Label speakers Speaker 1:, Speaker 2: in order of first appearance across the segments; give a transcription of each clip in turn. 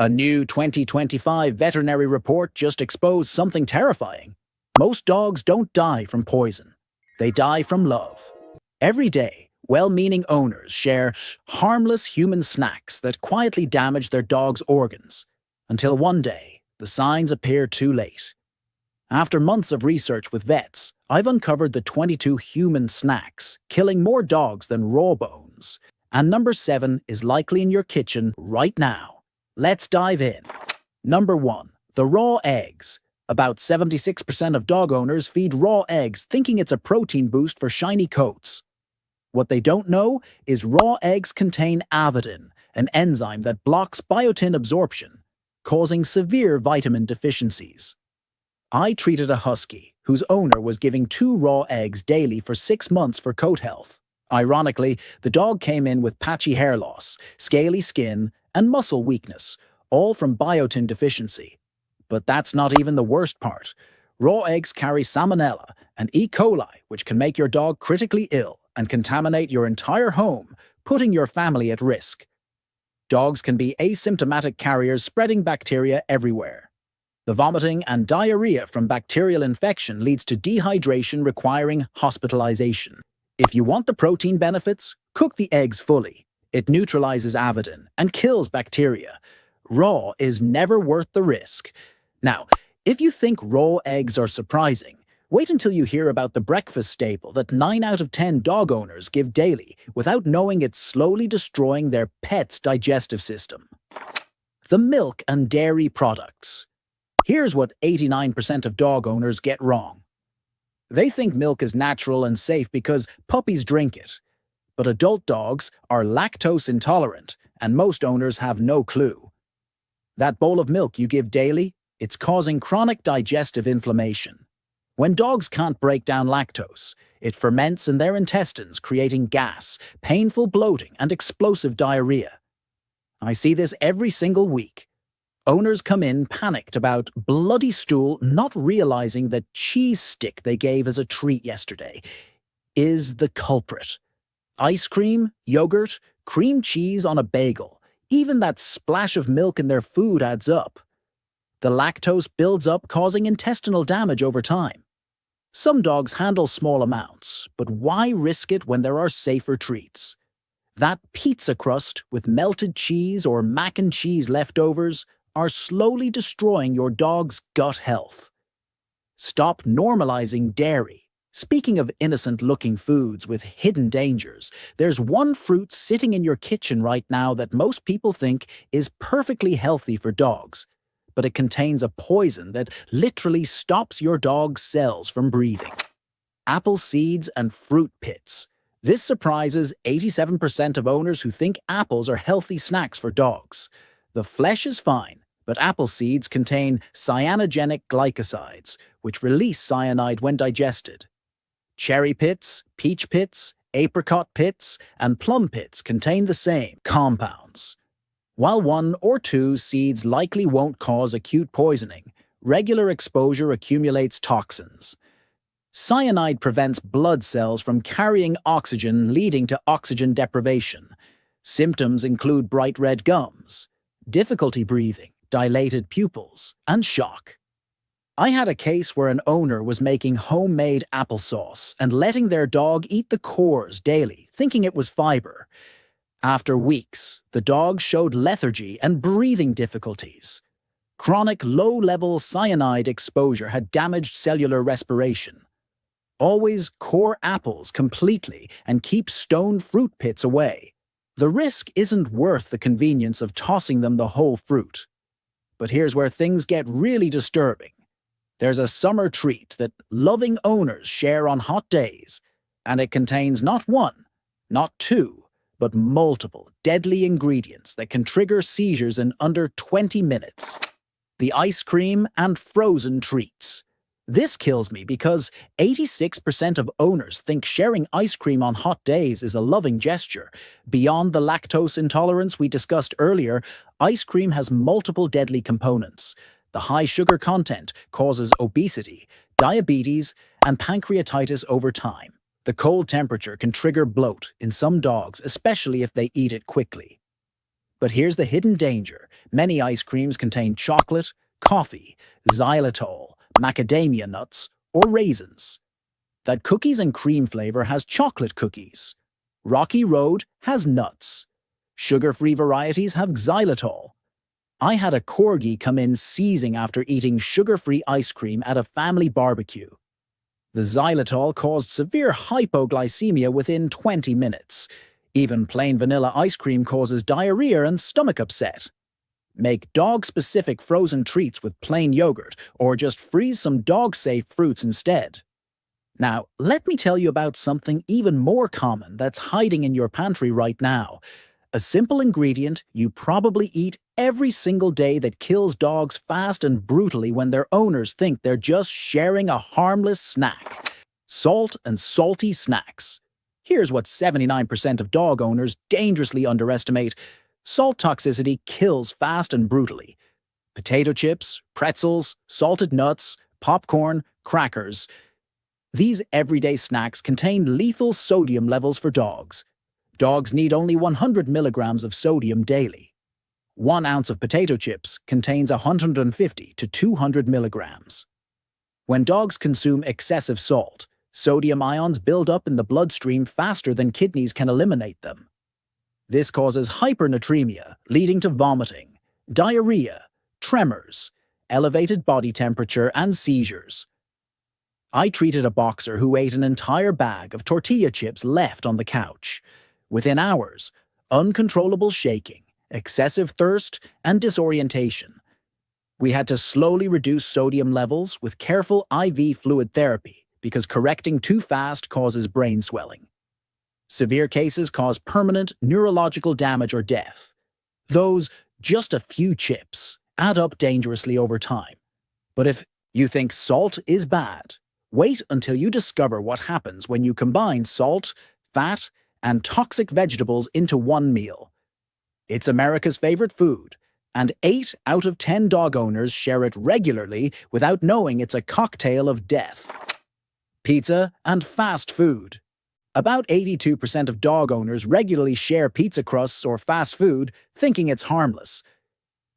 Speaker 1: A new 2025 veterinary report just exposed something terrifying. Most dogs don't die from poison. They die from love. Every day, well-meaning owners share harmless human snacks that quietly damage their dog's organs, until one day, the signs appear too late. After months of research with vets, I've uncovered the 22 human snacks, killing more dogs than raw bones. And number 7 is likely in your kitchen right now. Let's dive in. Number 1. The raw eggs. About 76% of dog owners feed raw eggs thinking it's a protein boost for shiny coats. What they don't know is raw eggs contain avidin, an enzyme that blocks biotin absorption, causing severe vitamin deficiencies. I treated a husky whose owner was giving 2 raw eggs daily for 6 months for coat health. Ironically, the dog came in with patchy hair loss, scaly skin, and muscle weakness, all from biotin deficiency. But that's not even the worst part. Raw eggs carry salmonella and E. coli, which can make your dog critically ill and contaminate your entire home, putting your family at risk. Dogs can be asymptomatic carriers spreading bacteria everywhere. The vomiting and diarrhea from bacterial infection leads to dehydration requiring hospitalization. If you want the protein benefits, cook the eggs fully. It neutralizes avidin and kills bacteria. Raw is never worth the risk. Now, if you think raw eggs are surprising, wait until you hear about the breakfast staple that 9 out of 10 dog owners give daily without knowing it's slowly destroying their pet's digestive system. The milk and dairy products. Here's what 89% of dog owners get wrong. They think milk is natural and safe because puppies drink it. But adult dogs are lactose intolerant, and most owners have no clue. That bowl of milk you give daily, it's causing chronic digestive inflammation. When dogs can't break down lactose, it ferments in their intestines, creating gas, painful bloating, and explosive diarrhea. I see this every single week. Owners come in panicked about bloody stool, not realizing the cheese stick they gave as a treat yesterday is the culprit. Ice cream, yogurt, cream cheese on a bagel, even that splash of milk in their food adds up. The lactose builds up, causing intestinal damage over time. Some dogs handle small amounts, but why risk it when there are safer treats? That pizza crust with melted cheese or mac and cheese leftovers are slowly destroying your dog's gut health. Stop normalizing dairy. Speaking of innocent-looking foods with hidden dangers, there's one fruit sitting in your kitchen right now that most people think is perfectly healthy for dogs, but it contains a poison that literally stops your dog's cells from breathing. Apple seeds and fruit pits. This surprises 87% of owners who think apples are healthy snacks for dogs. The flesh is fine, but apple seeds contain cyanogenic glycosides, which release cyanide when digested. Cherry pits, peach pits, apricot pits, and plum pits contain the same compounds. While 1 or 2 seeds likely won't cause acute poisoning, regular exposure accumulates toxins. Cyanide prevents blood cells from carrying oxygen, leading to oxygen deprivation. Symptoms include bright red gums, difficulty breathing, dilated pupils, and shock. I had a case where an owner was making homemade applesauce and letting their dog eat the cores daily, thinking it was fiber. After weeks, the dog showed lethargy and breathing difficulties. Chronic low-level cyanide exposure had damaged cellular respiration. Always core apples completely and keep stone fruit pits away. The risk isn't worth the convenience of tossing them the whole fruit. But here's where things get really disturbing. There's a summer treat that loving owners share on hot days, and it contains not 1, not 2, but multiple deadly ingredients that can trigger seizures in under 20 minutes. The ice cream and frozen treats. This kills me because 86% of owners think sharing ice cream on hot days is a loving gesture. Beyond the lactose intolerance we discussed earlier, ice cream has multiple deadly components. The high sugar content causes obesity, diabetes, and pancreatitis over time. The cold temperature can trigger bloat in some dogs, especially if they eat it quickly. But here's the hidden danger. Many ice creams contain chocolate, coffee, xylitol, macadamia nuts, or raisins. That cookies and cream flavor has chocolate cookies. Rocky Road has nuts. Sugar-free varieties have xylitol. I had a corgi come in seizing after eating sugar-free ice cream at a family barbecue. The xylitol caused severe hypoglycemia within 20 minutes. Even plain vanilla ice cream causes diarrhea and stomach upset. Make dog-specific frozen treats with plain yogurt, or just freeze some dog-safe fruits instead. Now, let me tell you about something even more common that's hiding in your pantry right now. A simple ingredient you probably eat every single day that kills dogs fast and brutally when their owners think they're just sharing a harmless snack. Salt and salty snacks. Here's what 79% of dog owners dangerously underestimate. Salt toxicity kills fast and brutally. Potato chips, pretzels, salted nuts, popcorn, crackers. These everyday snacks contain lethal sodium levels for dogs. Dogs need only 100 milligrams of sodium daily. 1 ounce of potato chips contains 150 to 200 milligrams. When dogs consume excessive salt, sodium ions build up in the bloodstream faster than kidneys can eliminate them. This causes hypernatremia, leading to vomiting, diarrhea, tremors, elevated body temperature, and seizures. I treated a boxer who ate an entire bag of tortilla chips left on the couch. Within hours, uncontrollable shaking, excessive thirst, and disorientation. We had to slowly reduce sodium levels with careful IV fluid therapy because correcting too fast causes brain swelling. Severe cases cause permanent neurological damage or death. Those just a few chips add up dangerously over time. But if you think salt is bad, wait until you discover what happens when you combine salt, fat, and toxic vegetables into one meal. It's America's favorite food, and 8 out of 10 dog owners share it regularly without knowing it's a cocktail of death. Pizza and fast food. About 82% of dog owners regularly share pizza crusts or fast food, thinking it's harmless.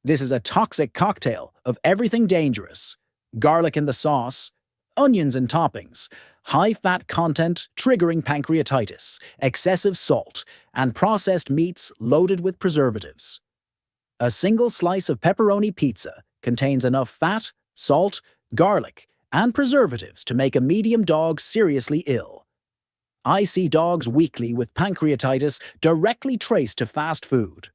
Speaker 1: This is a toxic cocktail of everything dangerous: garlic in the sauce, onions in toppings, high-fat content triggering pancreatitis, excessive salt, and processed meats loaded with preservatives. A single slice of pepperoni pizza contains enough fat, salt, garlic, and preservatives to make a medium dog seriously ill. I see dogs weekly with pancreatitis directly traced to fast food.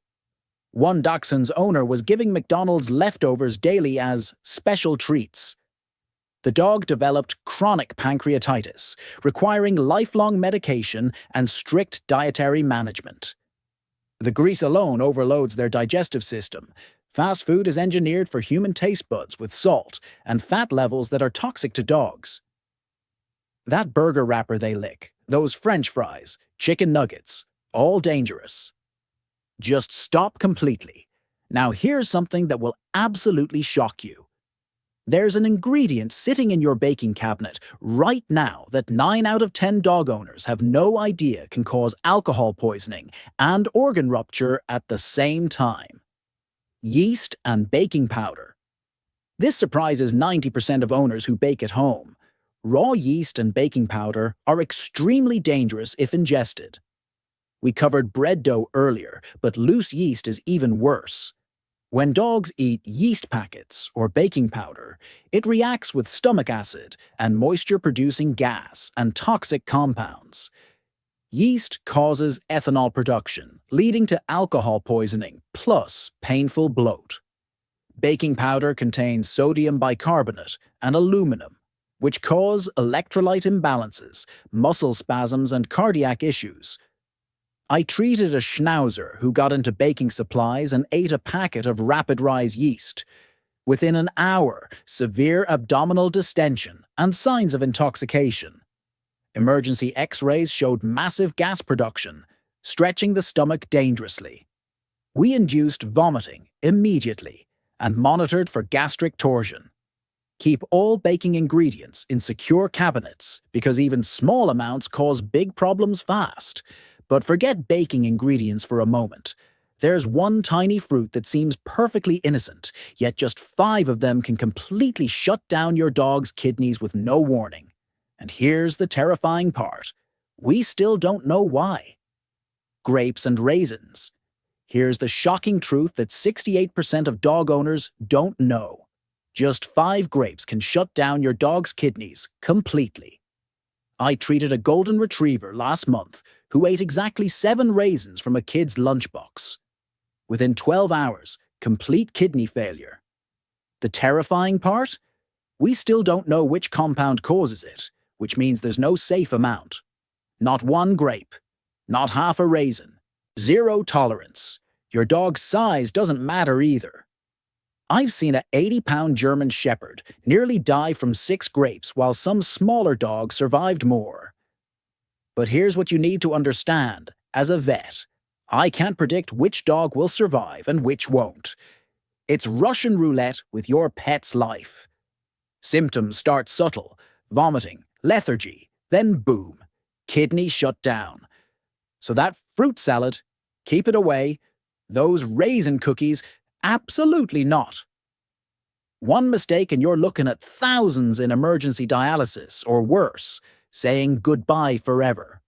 Speaker 1: One Dachshund's owner was giving McDonald's leftovers daily as special treats. The dog developed chronic pancreatitis, requiring lifelong medication and strict dietary management. The grease alone overloads their digestive system. Fast food is engineered for human taste buds with salt and fat levels that are toxic to dogs. That burger wrapper they lick, those French fries, chicken nuggets, all dangerous. Just stop completely. Now here's something that will absolutely shock you. There's an ingredient sitting in your baking cabinet right now that 9 out of 10 dog owners have no idea can cause alcohol poisoning and organ rupture at the same time. Yeast and baking powder. This surprises 90% of owners who bake at home. Raw yeast and baking powder are extremely dangerous if ingested. We covered bread dough earlier, but loose yeast is even worse. When dogs eat yeast packets or baking powder, it reacts with stomach acid and moisture-producing gas and toxic compounds. Yeast causes ethanol production, leading to alcohol poisoning plus painful bloat. Baking powder contains sodium bicarbonate and aluminum, which cause electrolyte imbalances, muscle spasms, and cardiac issues. I treated a schnauzer who got into baking supplies and ate a packet of rapid rise yeast. Within an hour, severe abdominal distension and signs of intoxication. Emergency X-rays showed massive gas production, stretching the stomach dangerously. We induced vomiting immediately and monitored for gastric torsion. Keep all baking ingredients in secure cabinets because even small amounts cause big problems fast. But forget baking ingredients for a moment. There's one tiny fruit that seems perfectly innocent, yet just 5 of them can completely shut down your dog's kidneys with no warning. And here's the terrifying part. We still don't know why. Grapes and raisins. Here's the shocking truth that 68% of dog owners don't know. Just 5 grapes can shut down your dog's kidneys completely. I treated a golden retriever last month who ate exactly 7 raisins from a kid's lunchbox. Within 12 hours, complete kidney failure. The terrifying part? We still don't know which compound causes it, which means there's no safe amount. Not 1 grape, not half a raisin, 0 tolerance. Your dog's size doesn't matter either. I've seen a 80-pound German Shepherd nearly die from 6 grapes while some smaller dogs survived more. But here's what you need to understand. As a vet, I can't predict which dog will survive and which won't. It's Russian roulette with your pet's life. Symptoms start subtle, vomiting, lethargy, then boom, kidney shut down. So that fruit salad, keep it away. Those raisin cookies, absolutely not. One mistake and you're looking at thousands in emergency dialysis or worse, saying goodbye forever.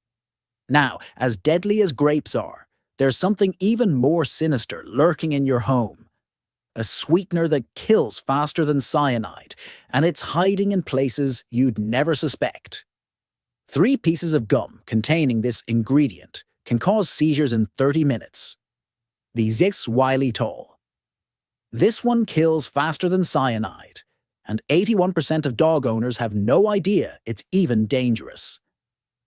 Speaker 1: Now, as deadly as grapes are, there's something even more sinister lurking in your home. A sweetener that kills faster than cyanide, and it's hiding in places you'd never suspect. 3 pieces of gum containing this ingredient can cause seizures in 30 minutes. The Xylitol. This one kills faster than cyanide, and 81% of dog owners have no idea it's even dangerous.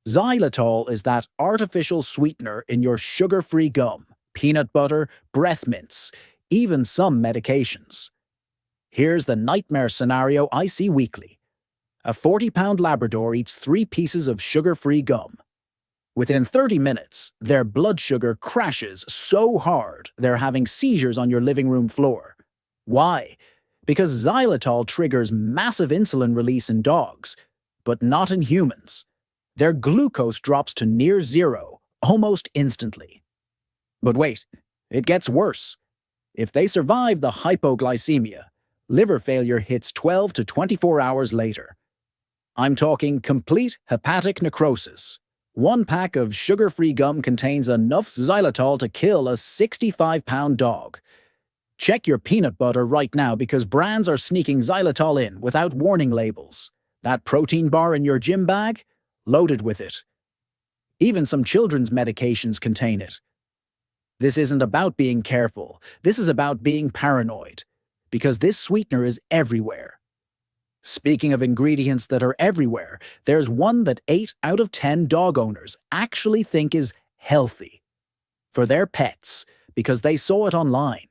Speaker 1: Xylitol is that artificial sweetener in your sugar-free gum, peanut butter, breath mints, even some medications. Here's the nightmare scenario I see weekly. A 40-pound Labrador eats 3 pieces of sugar-free gum. Within 30 minutes, their blood sugar crashes so hard they're having seizures on your living room floor. Why? Because xylitol triggers massive insulin release in dogs, but not in humans. Their glucose drops to near 0 almost instantly. But wait, it gets worse. If they survive the hypoglycemia, liver failure hits 12 to 24 hours later. I'm talking complete hepatic necrosis. 1 pack of sugar-free gum contains enough xylitol to kill a 65-pound dog. Check your peanut butter right now because brands are sneaking xylitol in without warning labels. That protein bar in your gym bag? Loaded with it. Even some children's medications contain it. This isn't about being careful. This is about being paranoid. Because this sweetener is everywhere. Speaking of ingredients that are everywhere, there's one that 8 out of 10 dog owners actually think is healthy for their pets because they saw it online.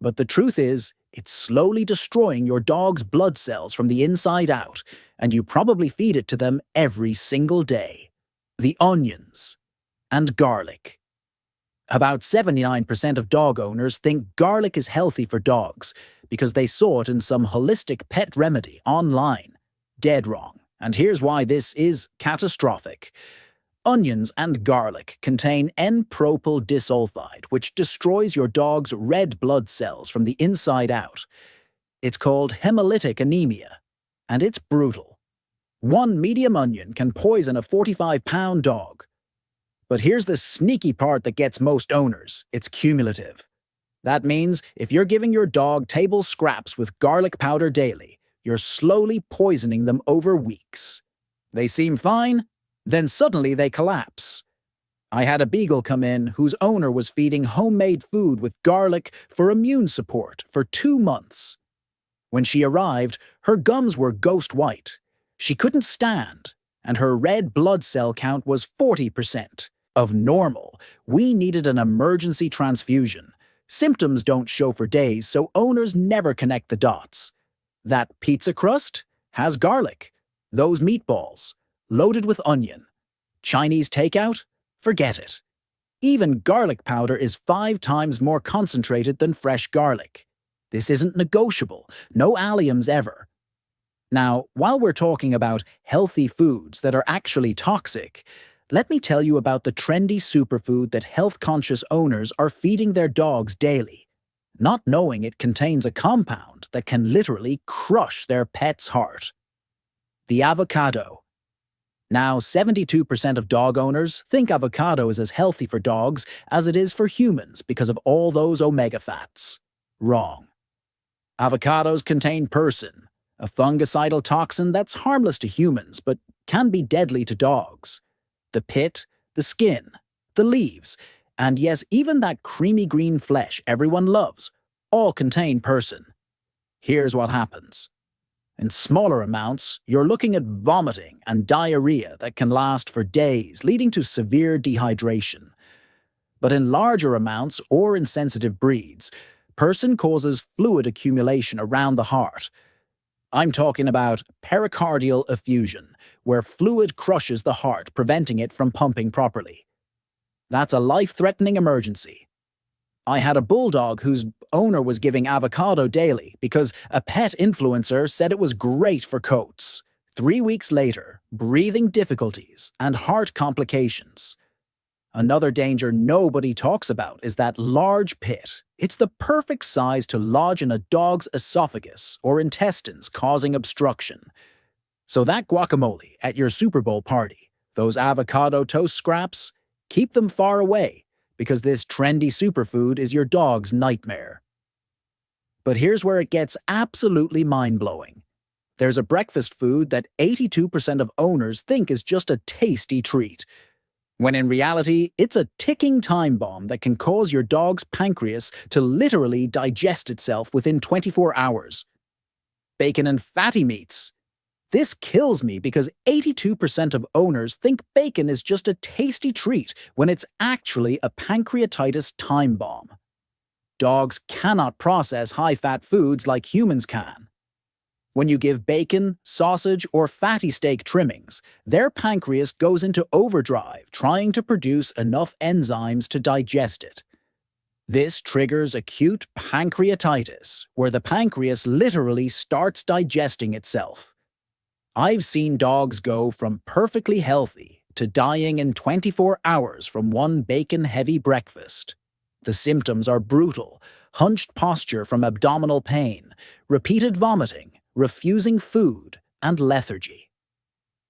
Speaker 1: But the truth is, it's slowly destroying your dog's blood cells from the inside out, and you probably feed it to them every single day. The onions and garlic. About 79% of dog owners think garlic is healthy for dogs because they saw it in some holistic pet remedy online. Dead wrong. And here's why this is catastrophic. Onions and garlic contain N-propyl disulfide, which destroys your dog's red blood cells from the inside out. It's called hemolytic anemia, and it's brutal. 1 medium onion can poison a 45-pound dog. But here's the sneaky part that gets most owners. It's cumulative. That means if you're giving your dog table scraps with garlic powder daily, you're slowly poisoning them over weeks. They seem fine, then suddenly they collapse. I had a beagle come in whose owner was feeding homemade food with garlic for immune support for 2 months. When she arrived, her gums were ghost white. She couldn't stand, and her red blood cell count was 40%. Of normal, we needed an emergency transfusion. Symptoms don't show for days, so owners never connect the dots. That pizza crust has garlic. Those meatballs, loaded with onion. Chinese takeout? Forget it. Even garlic powder is 5 times more concentrated than fresh garlic. This isn't negotiable. No alliums ever. Now, while we're talking about healthy foods that are actually toxic, Let me tell you about the trendy superfood that health-conscious owners are feeding their dogs daily, not knowing it contains a compound that can literally crush their pet's heart. The avocado. Now, 72% of dog owners think avocado is as healthy for dogs as it is for humans because of all those omega fats. Wrong. Avocados contain persin, a fungicidal toxin that's harmless to humans but can be deadly to dogs. The pit, the skin, the leaves, and yes, even that creamy green flesh everyone loves, all contain persin. Here's what happens. In smaller amounts, you're looking at vomiting and diarrhea that can last for days, leading to severe dehydration. But in larger amounts or in sensitive breeds, persin causes fluid accumulation around the heart. I'm talking about pericardial effusion, where fluid crushes the heart, preventing it from pumping properly. That's a life-threatening emergency. I had a bulldog whose owner was giving avocado daily because a pet influencer said it was great for coats. 3 weeks later, breathing difficulties and heart complications. Another danger nobody talks about is that large pit. It's the perfect size to lodge in a dog's esophagus or intestines, causing obstruction. So that guacamole at your Super Bowl party, those avocado toast scraps, keep them far away because this trendy superfood is your dog's nightmare. But here's where it gets absolutely mind-blowing. There's a breakfast food that 82% of owners think is just a tasty treat, when in reality, it's a ticking time bomb that can cause your dog's pancreas to literally digest itself within 24 hours. Bacon and fatty meats. This kills me because 82% of owners think bacon is just a tasty treat when it's actually a pancreatitis time bomb. Dogs cannot process high-fat foods like humans can. When you give bacon, sausage, or fatty steak trimmings, their pancreas goes into overdrive trying to produce enough enzymes to digest it. This triggers acute pancreatitis, where the pancreas literally starts digesting itself. I've seen dogs go from perfectly healthy to dying in 24 hours from one bacon-heavy breakfast. The symptoms are brutal: hunched posture from abdominal pain, repeated vomiting, refusing food, and lethargy.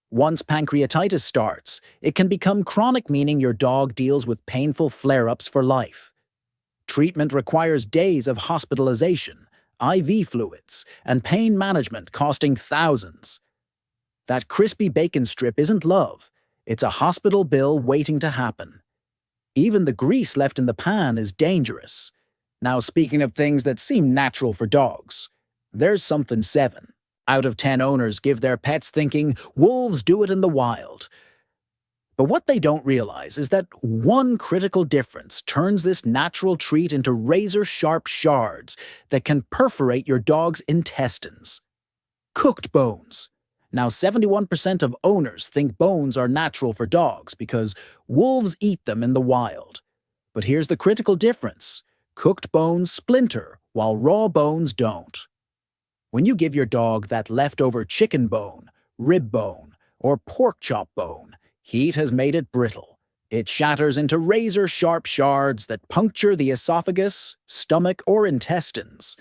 Speaker 1: Once pancreatitis starts, it can become chronic, meaning your dog deals with painful flare-ups for life. Treatment requires days of hospitalization, IV fluids, and pain management costing thousands. That crispy bacon strip isn't love, it's a hospital bill waiting to happen. Even the grease left in the pan is dangerous. Now, speaking of things that seem natural for dogs, there's something 7 out of 10 owners give their pets thinking wolves do it in the wild. But what they don't realize is that one critical difference turns this natural treat into razor-sharp shards that can perforate your dog's intestines. Cooked bones. Now, 71% of owners think bones are natural for dogs because wolves eat them in the wild. But here's the critical difference. Cooked bones splinter, while raw bones don't. When you give your dog that leftover chicken bone, rib bone, or pork chop bone, heat has made it brittle. It shatters into razor-sharp shards that puncture the esophagus, stomach, or intestines.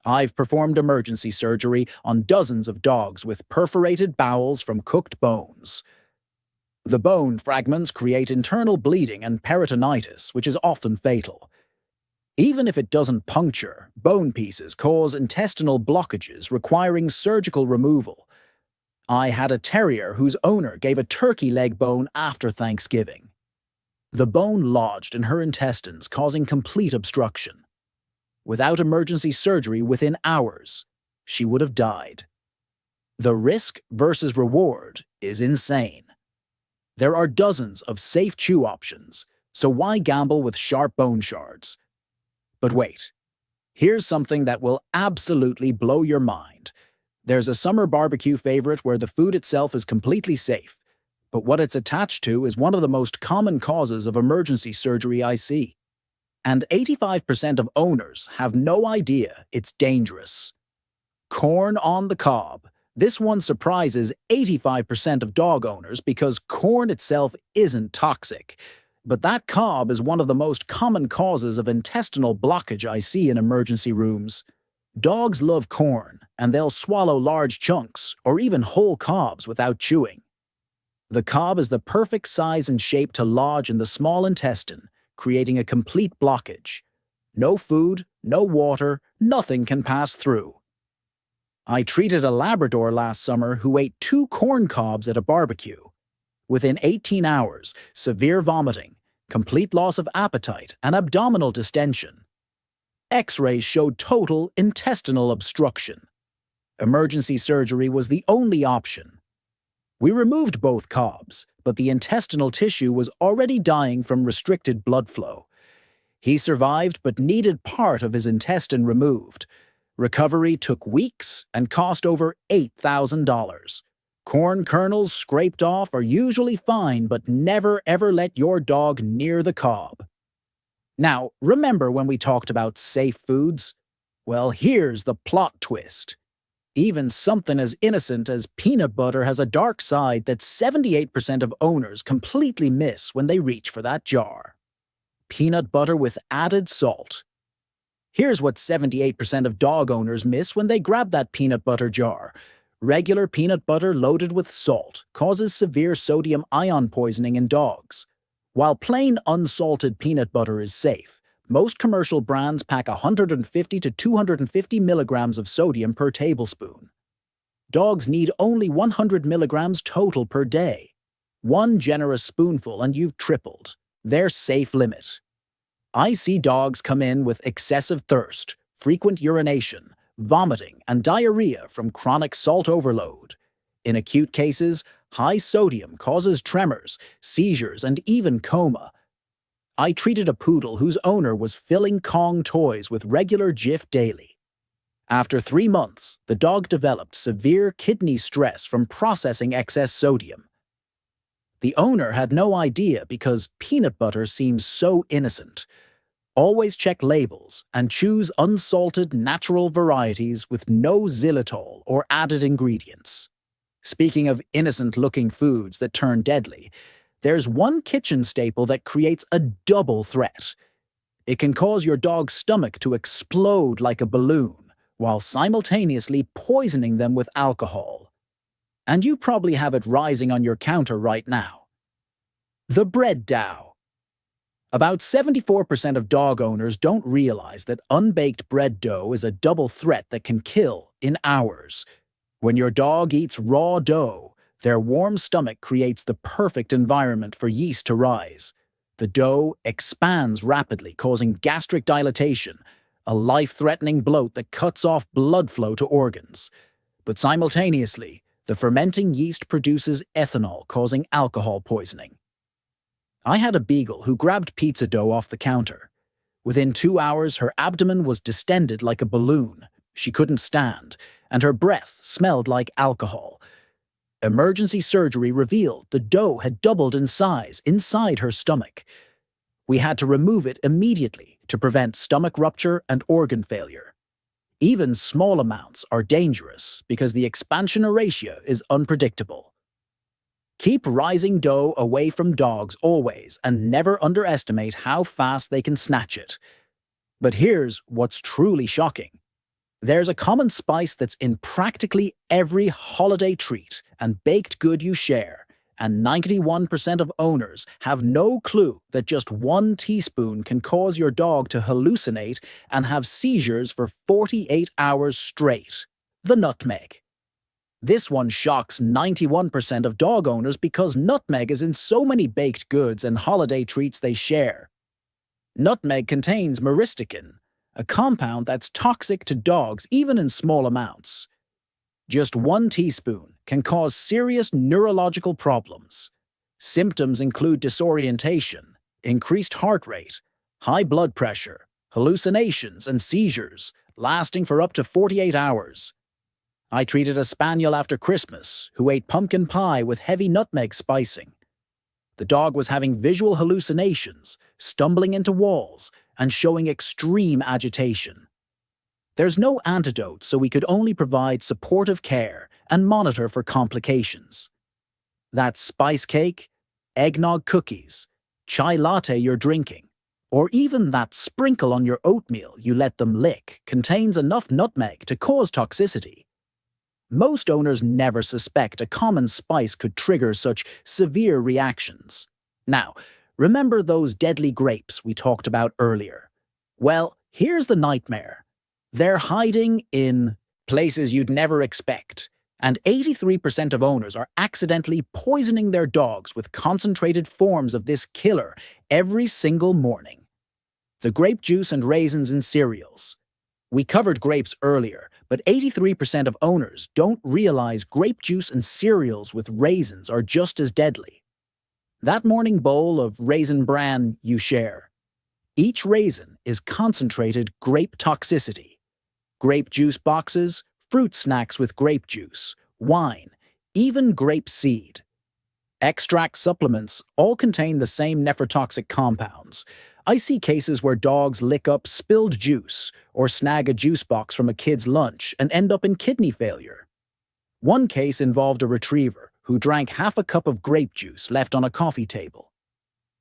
Speaker 1: I've performed emergency surgery on dozens of dogs with perforated bowels from cooked bones. The bone fragments create internal bleeding and peritonitis, which is often fatal. Even if it doesn't puncture, bone pieces cause intestinal blockages requiring surgical removal. I had a terrier whose owner gave a turkey leg bone after Thanksgiving. The bone lodged in her intestines, causing complete obstruction. Without emergency surgery within hours, she would have died. The risk versus reward is insane. There are dozens of safe chew options, so why gamble with sharp bone shards? But wait, here's something that will absolutely blow your mind. There's a summer barbecue favorite where the food itself is completely safe, but what it's attached to is one of the most common causes of emergency surgery I see. And 85% of owners have no idea it's dangerous. Corn on the cob, This one surprises 85% of dog owners because corn itself isn't toxic. But that cob is one of the most common causes of intestinal blockage I see in emergency rooms. Dogs love corn, and they'll swallow large chunks or even whole cobs without chewing. The cob is the perfect size and shape to lodge in the small intestine, creating a complete blockage. No food, no water, nothing can pass through. I treated a Labrador last summer who ate 2 corn cobs at a barbecue. Within 18 hours, severe vomiting, complete loss of appetite, and abdominal distension. X-rays showed total intestinal obstruction. Emergency surgery was the only option. We removed both cobs, but the intestinal tissue was already dying from restricted blood flow. He survived but needed part of his intestine removed. Recovery took weeks and cost over $8,000. Corn kernels scraped off are usually fine, but never ever let your dog near the cob. Now, remember when we talked about safe foods? Well, here's the plot twist. Even something as innocent as peanut butter has a dark side that 78% of owners completely miss when they reach for that jar. Peanut butter with added salt. Here's what 78% of dog owners miss when they grab that peanut butter jar. Regular peanut butter loaded with salt causes severe sodium ion poisoning in dogs. While plain unsalted peanut butter is safe, most commercial brands pack 150 to 250 milligrams of sodium per tablespoon. Dogs need only 100 milligrams total per day. One generous spoonful and you've tripled their safe limit. I see dogs come in with excessive thirst, frequent urination, vomiting, and diarrhea from chronic salt overload. In acute cases, high sodium causes tremors, seizures, and even coma. I treated a poodle whose owner was filling Kong toys with regular Jif daily. After 3 months, the dog developed severe kidney stress from processing excess sodium. The owner had no idea because peanut butter seems so innocent. Always check labels and choose unsalted natural varieties with no xylitol or added ingredients. Speaking of innocent-looking foods that turn deadly, there's one kitchen staple that creates a double threat. It can cause your dog's stomach to explode like a balloon, while simultaneously poisoning them with alcohol. And you probably have it rising on your counter right now. The bread dough. About 74% of dog owners don't realize that unbaked bread dough is a double threat that can kill in hours. When your dog eats raw dough, their warm stomach creates the perfect environment for yeast to rise. The dough expands rapidly, causing gastric dilatation, a life-threatening bloat that cuts off blood flow to organs. But simultaneously, the fermenting yeast produces ethanol, causing alcohol poisoning. I had a beagle who grabbed pizza dough off the counter. Within 2 hours, her abdomen was distended like a balloon. She couldn't stand, and her breath smelled like alcohol. Emergency surgery revealed the dough had doubled in size inside her stomach. We had to remove it immediately to prevent stomach rupture and organ failure. Even small amounts are dangerous because the expansion ratio is unpredictable. Keep rising dough away from dogs always and never underestimate how fast they can snatch it. But here's what's truly shocking. There's a common spice that's in practically every holiday treat and baked good you share, and 91% of owners have no clue that just 1 teaspoon can cause your dog to hallucinate and have seizures for 48 hours straight. The nutmeg. This one shocks 91% of dog owners because nutmeg is in so many baked goods and holiday treats they share. Nutmeg contains myristicin, a compound that's toxic to dogs even in small amounts. Just 1 teaspoon can cause serious neurological problems. Symptoms include disorientation, increased heart rate, high blood pressure, hallucinations, and seizures, lasting for up to 48 hours. I treated a spaniel after Christmas who ate pumpkin pie with heavy nutmeg spicing. The dog was having visual hallucinations, stumbling into walls, and showing extreme agitation. There's no antidote, so we could only provide supportive care and monitor for complications. That spice cake, eggnog cookies, chai latte you're drinking, or even that sprinkle on your oatmeal you let them lick contains enough nutmeg to cause toxicity. Most owners never suspect a common spice could trigger such severe reactions. Now, remember those deadly grapes we talked about earlier? Well, here's the nightmare. They're hiding in places you'd never expect, and 83% of owners are accidentally poisoning their dogs with concentrated forms of this killer every single morning. The grape juice and raisins in cereals. We covered grapes earlier, but 83% of owners don't realize grape juice and cereals with raisins are just as deadly. That morning bowl of raisin bran you share. Each raisin is concentrated grape toxicity. Grape juice boxes, fruit snacks with grape juice, wine, even grape seed. Extract supplements all contain the same nephrotoxic compounds. I see cases where dogs lick up spilled juice or snag a juice box from a kid's lunch and end up in kidney failure. One case involved a retriever who drank half a cup of grape juice left on a coffee table.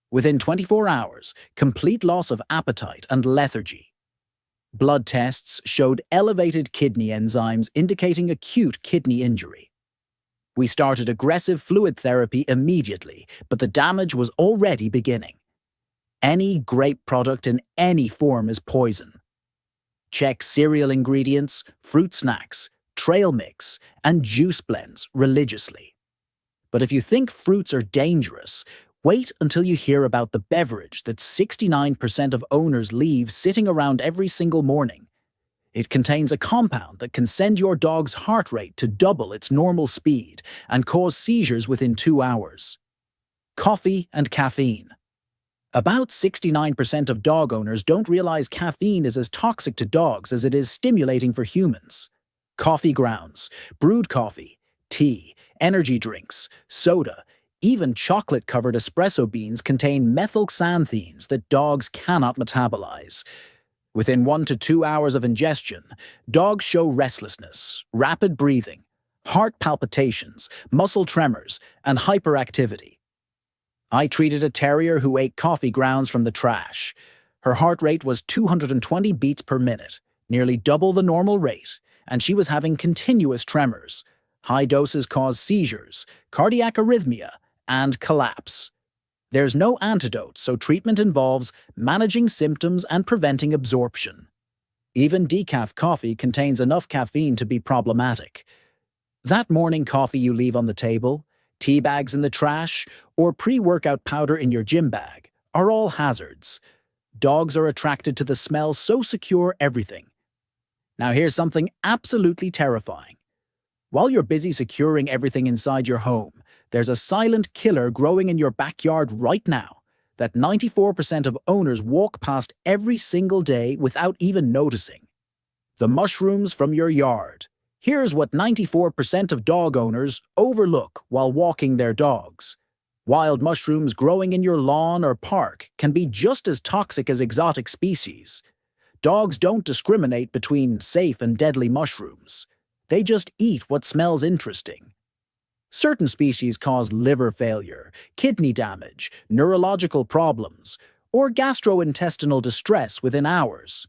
Speaker 1: Within 24 hours, complete loss of appetite and lethargy. Blood tests showed elevated kidney enzymes indicating acute kidney injury. We started aggressive fluid therapy immediately, but the damage was already beginning. Any grape product in any form is poison. Check cereal ingredients, fruit snacks, trail mix, and juice blends religiously. But if you think fruits are dangerous, wait until you hear about the beverage that 69% of owners leave sitting around every single morning. It contains a compound that can send your dog's heart rate to double its normal speed and cause seizures within 2 hours. Coffee and caffeine. About 69% of dog owners don't realize caffeine is as toxic to dogs as it is stimulating for humans. Coffee grounds, brewed coffee, tea, energy drinks, soda, even chocolate-covered espresso beans contain methylxanthines that dogs cannot metabolize. Within 1 to 2 hours of ingestion, dogs show restlessness, rapid breathing, heart palpitations, muscle tremors, and hyperactivity. I treated a terrier who ate coffee grounds from the trash. Her heart rate was 220 beats per minute, nearly double the normal rate, and she was having continuous tremors. High doses cause seizures, cardiac arrhythmia, and collapse. There's no antidote, so treatment involves managing symptoms and preventing absorption. Even decaf coffee contains enough caffeine to be problematic. That morning coffee you leave on the table, tea bags in the trash, or pre-workout powder in your gym bag are all hazards. Dogs are attracted to the smell, so secure everything. Now here's something absolutely terrifying. While you're busy securing everything inside your home, there's a silent killer growing in your backyard right now that 94% of owners walk past every single day without even noticing. The mushrooms from your yard. Here's what 94% of dog owners overlook while walking their dogs. Wild mushrooms growing in your lawn or park can be just as toxic as exotic species. Dogs don't discriminate between safe and deadly mushrooms. They just eat what smells interesting. Certain species cause liver failure, kidney damage, neurological problems, or gastrointestinal distress within hours.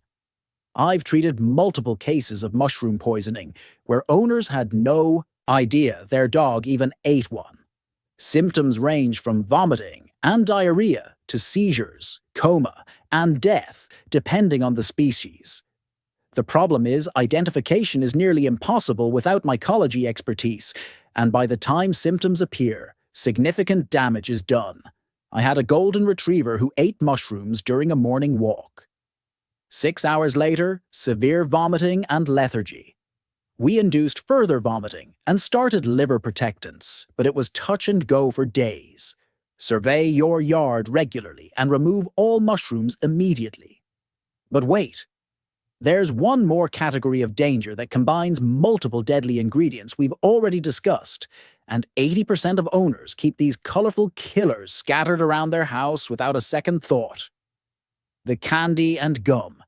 Speaker 1: I've treated multiple cases of mushroom poisoning where owners had no idea their dog even ate one. Symptoms range from vomiting and diarrhea to seizures, coma, and death, depending on the species. The problem is identification is nearly impossible without mycology expertise, and by the time symptoms appear, significant damage is done. I had a golden retriever who ate mushrooms during a morning walk. 6 hours later, severe vomiting and lethargy. We induced further vomiting and started liver protectants, but it was touch and go for days. Survey your yard regularly and remove all mushrooms immediately. But wait, there's one more category of danger that combines multiple deadly ingredients we've already discussed, and 80% of owners keep these colorful killers scattered around their house without a second thought. The candy and gum.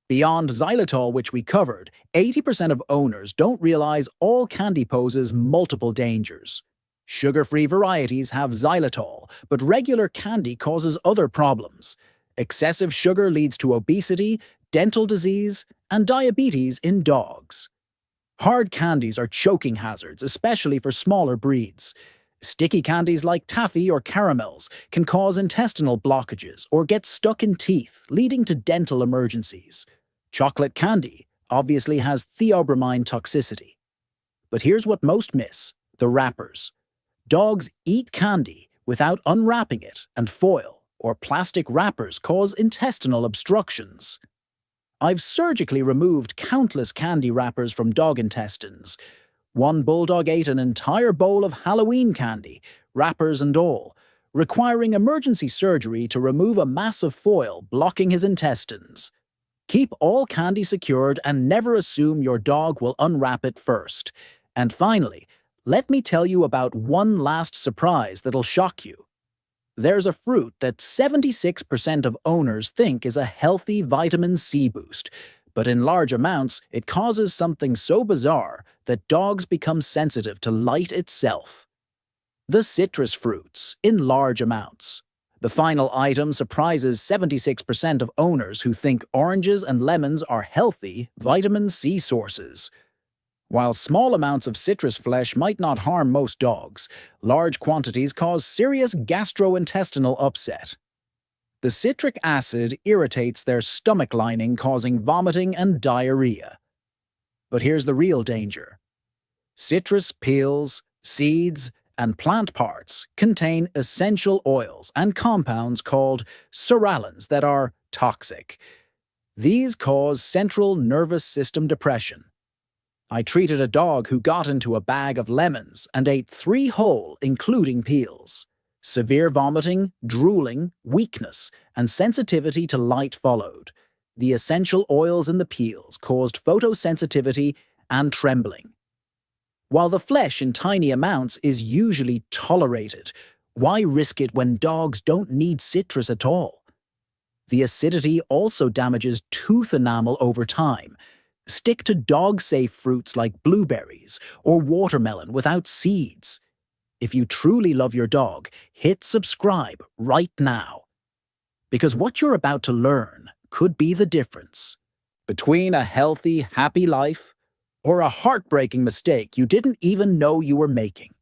Speaker 1: Beyond xylitol, which we covered, 80% of owners don't realize all candy poses multiple dangers. Sugar-free varieties have xylitol, but regular candy causes other problems. Excessive sugar leads to obesity, dental disease, and diabetes in dogs. Hard candies are choking hazards, especially for smaller breeds. Sticky candies like taffy or caramels can cause intestinal blockages or get stuck in teeth, leading to dental emergencies. Chocolate candy obviously has theobromine toxicity. But here's what most miss: the wrappers. Dogs eat candy without unwrapping it, and foil or plastic wrappers cause intestinal obstructions. I've surgically removed countless candy wrappers from dog intestines. One bulldog ate an entire bowl of Halloween candy, wrappers and all, requiring emergency surgery to remove a mass of foil blocking his intestines. Keep all candy secured and never assume your dog will unwrap it first. And finally, let me tell you about one last surprise that'll shock you. There's a fruit that 76% of owners think is a healthy vitamin C boost, but in large amounts, it causes something so bizarre that dogs become sensitive to light itself. The citrus fruits, in large amounts. The final item surprises 76% of owners who think oranges and lemons are healthy vitamin C sources. While small amounts of citrus flesh might not harm most dogs, large quantities cause serious gastrointestinal upset. The citric acid irritates their stomach lining, causing vomiting and diarrhea. But here's the real danger. Citrus peels, seeds, and plant parts contain essential oils and compounds called psoralens that are toxic. These cause central nervous system depression. I treated a dog who got into a bag of lemons and ate 3 whole, including peels. Severe vomiting, drooling, weakness, and sensitivity to light followed. The essential oils in the peels caused photosensitivity and trembling. While the flesh in tiny amounts is usually tolerated, why risk it when dogs don't need citrus at all? The acidity also damages tooth enamel over time. Stick to dog-safe fruits like blueberries or watermelon without seeds. If you truly love your dog, hit subscribe right now. Because what you're about to learn could be the difference between a healthy, happy life or a heartbreaking mistake you didn't even know you were making.